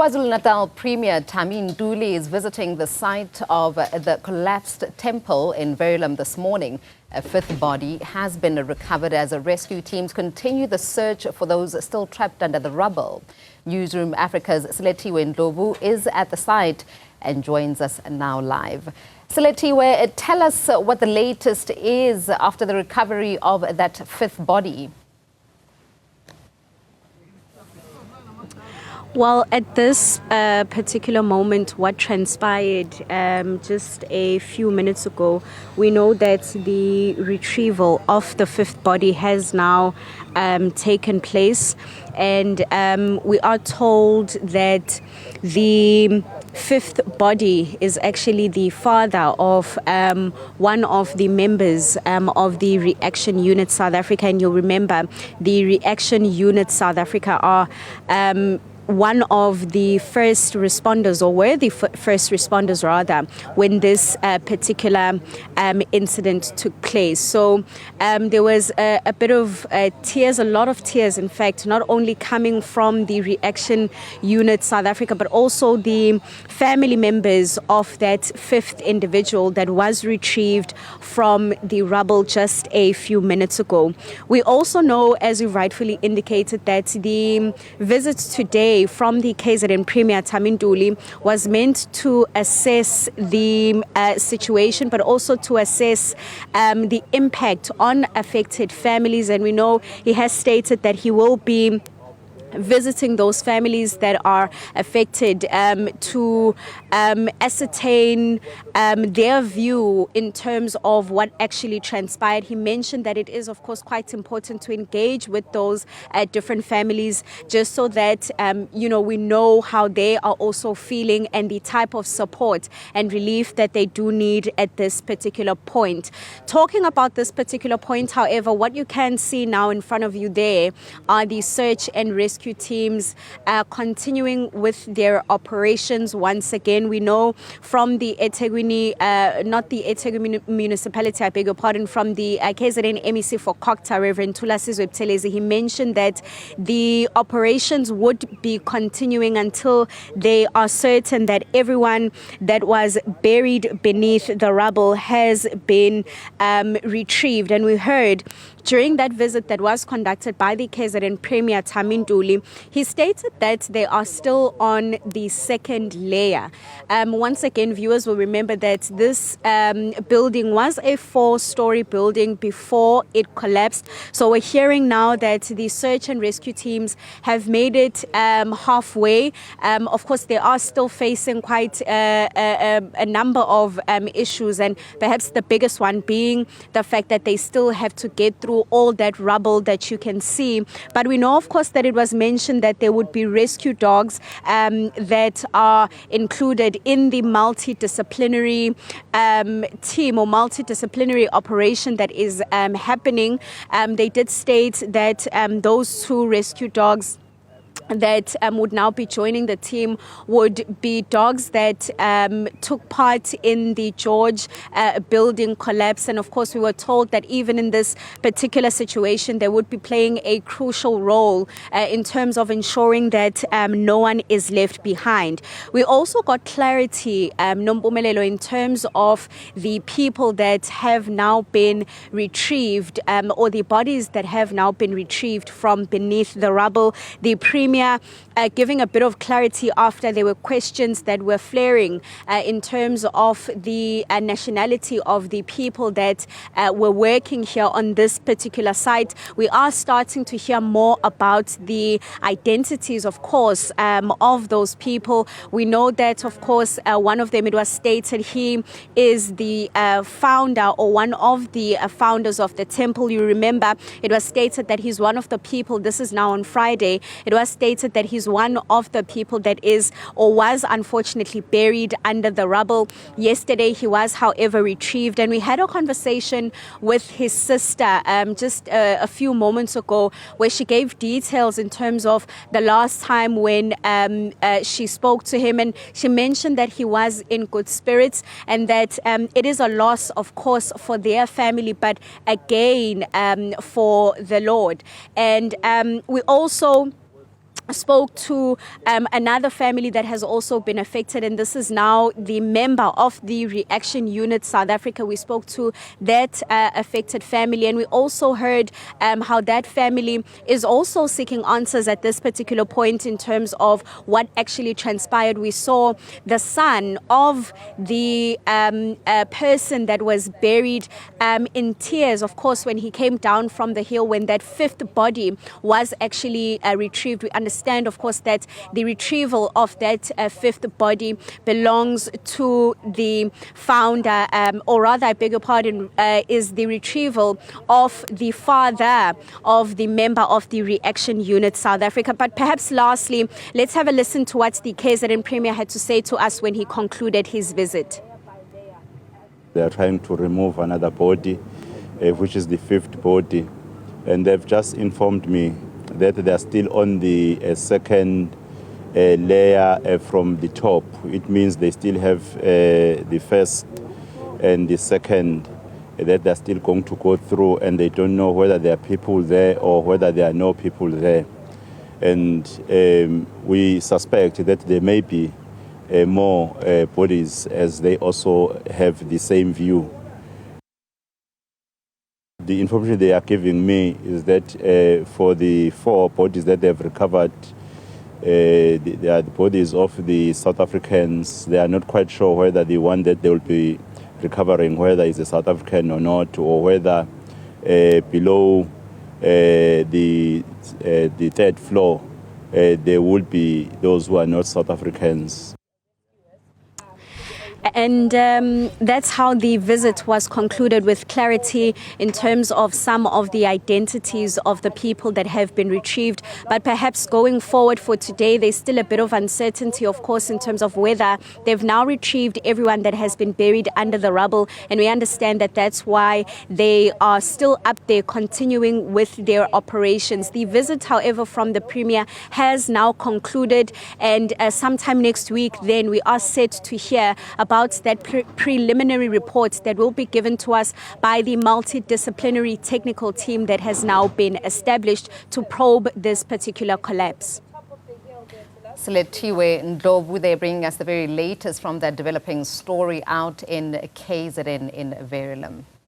KwaZulu-Natal Premier Ndlovu is visiting the site of the collapsed temple in Verulam this morning. A fifth body has been recovered as rescue teams continue the search for those still trapped under the rubble. Newzroom Afrika's Silethiwe Ndlovu is at the site and joins us now live. Silethiwe, tell us what the latest is after the recovery of that fifth body. Well, at this particular moment, what transpired just a few minutes ago, we know that the retrieval of the fifth body has now taken place, and we are told that the fifth body is actually the father of one of the members of the Reaction Unit South Africa. And you'll remember the Reaction Unit South Africa are one of the first responders, or were the first responders rather, when this particular incident took place. So there was a bit of tears, a lot of tears, in fact, not only coming from the Reaction Unit South Africa, but also the family members of that fifth individual that was retrieved from the rubble just a few minutes ago. We also know, as you rightfully indicated, that the visit today from the KZN Premier Ndlovu was meant to assess the situation, but also to assess the impact on affected families. And we know he has stated that he will be visiting those families that are affected to ascertain their view in terms of what actually transpired. He mentioned that it is, of course, quite important to engage with those different families, just so that we know how they are also feeling and the type of support and relief that they do need at this particular point. Talking about this particular point, however, what you can see now in front of you there are the search and rescue teams continuing with their operations once again. We know from the eThekwini, not the eThekwini municipality, I beg your pardon, from the KZN MEC for Kokta, Reverend Thulasizwe Buthelezi, he mentioned that the operations would be continuing until they are certain that everyone that was buried beneath the rubble has been retrieved. And we heard during that visit that was conducted by the KZN Premier Ndlovu, he stated that they are still on the second layer. Once again, viewers will remember that this building was a 4-story building before it collapsed. So we're hearing now that the search and rescue teams have made it halfway. Of course, they are still facing quite a number of issues, and perhaps the biggest one being the fact that they still have to get through all that rubble that you can see. But we know, of course, that it was mentioned that there would be rescue dogs that are included in the multidisciplinary team or multidisciplinary operation that is happening. They did state that those 2 rescue dogs that would now be joining the team would be dogs that took part in the George building collapse. And of course, we were told that even in this particular situation, they would be playing a crucial role in terms of ensuring that no one is left behind. We also got clarity, Nompumelelo, in terms of the people that have now been retrieved, or the bodies that have now been retrieved from beneath the rubble. The Premier giving a bit of clarity after there were questions that were flaring in terms of the nationality of the people that were working here on this particular site. We are starting to hear more about the identities, of course, of those people. We know that, of course, one of them, it was stated he is the founder or one of the founders of the temple. You remember, it was stated that he's one of the people, this is now on Friday, it was stated that he's one of the people that is or was unfortunately buried under the rubble. Yesterday he was, however, retrieved, and we had a conversation with his sister just a few moments ago, where she gave details in terms of the last time when she spoke to him, and she mentioned that he was in good spirits and that it is a loss, of course, for their family, but again for the Lord. And we also spoke to another family that has also been affected, and this is now the member of the Reaction Unit South Africa. We spoke to that affected family, and we also heard how that family is also seeking answers at this particular point in terms of what actually transpired. We saw the son of the person that was buried in tears, of course, when he came down from the hill, when that fifth body was actually retrieved. We understand, of course, that the retrieval of that fifth body belongs to the founder, or rather, I beg your pardon, is the retrieval of the father of the member of the Reaction Unit South Africa. But perhaps lastly, let's have a listen to what the KZN Premier had to say to us when he concluded his visit. They are trying to remove another body, which is the fifth body, and they've just informed me that they are still on the second layer from the top. It means they still have the first and the second that they're still going to go through, and they don't know whether there are people there or whether there are no people there. And we suspect that there may be more bodies, as they also have the same view. The information they are giving me is that for the 4 bodies that they have recovered, they are the bodies of the South Africans. They are not quite sure whether the one that they will be recovering, whether it's a South African or not, or whether below the 3rd floor there will be those who are not South Africans. And that's how the visit was concluded, with clarity in terms of some of the identities of the people that have been retrieved. But perhaps going forward for today, there's still a bit of uncertainty, of course, in terms of whether they've now retrieved everyone that has been buried under the rubble. And we understand that that's why they are still up there continuing with their operations. The visit, however, from the Premier has now concluded, and sometime next week, then we are set to hear about that preliminary report that will be given to us by the multidisciplinary technical team that has now been established to probe this particular collapse. Silethiwe Ndlovu, they're bringing us the very latest from that developing story out in KZN in Verulam.